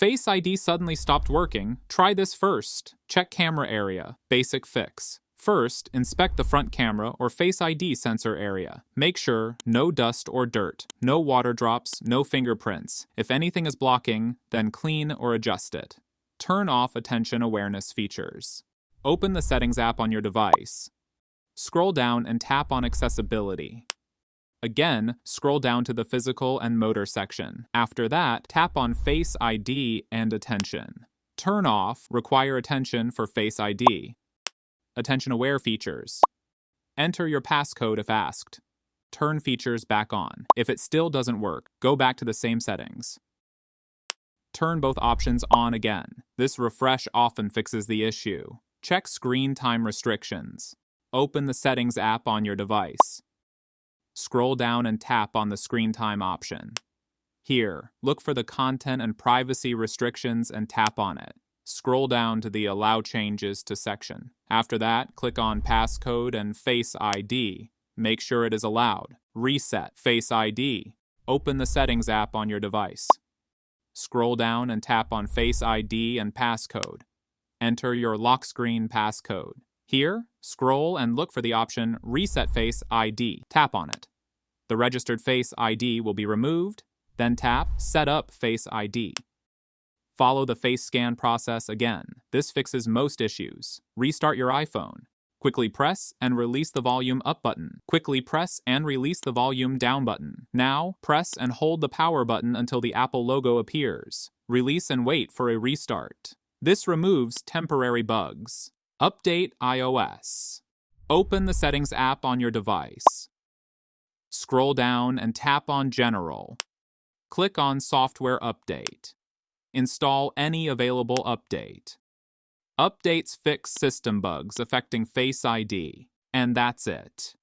Face ID suddenly stopped working, try this first. Check camera area. Basic fix. First, inspect the front camera or Face ID sensor area. Make sure no dust or dirt, no water drops, no fingerprints. If anything is blocking, then clean or adjust it. Turn off attention awareness features. Open the Settings app on your device. Scroll down and tap on Accessibility. Again, scroll down to the Physical and Motor section. After that, tap on Face ID and Attention. Turn off Require Attention for Face ID. Attention Aware features. Enter your passcode if asked. Turn features back on. If it still doesn't work, go back to the same settings. Turn both options on again. This refresh often fixes the issue. Check screen time restrictions. Open the Settings app on your device. Scroll down and tap on the screen time option. Here, look for the content and privacy restrictions and tap on it. Scroll down to the Allow Changes to section. After that, click on Passcode and Face ID. Make sure it is allowed. Reset Face ID. Open the Settings app on your device. Scroll down and tap on Face ID and Passcode. Enter your lock screen passcode. Here, scroll and look for the option Reset Face ID. Tap on it. The registered Face ID will be removed, then tap Set up Face ID. Follow the face scan process again. This fixes most issues. Restart your iPhone. Quickly press and release the volume up button. Quickly press and release the volume down button. Now, press and hold the power button until the Apple logo appears. Release and wait for a restart. This removes temporary bugs. Update iOS. Open the Settings app on your device. Scroll down and tap on General. Click on Software Update. Install any available update. Updates fix system bugs affecting Face ID. And that's it.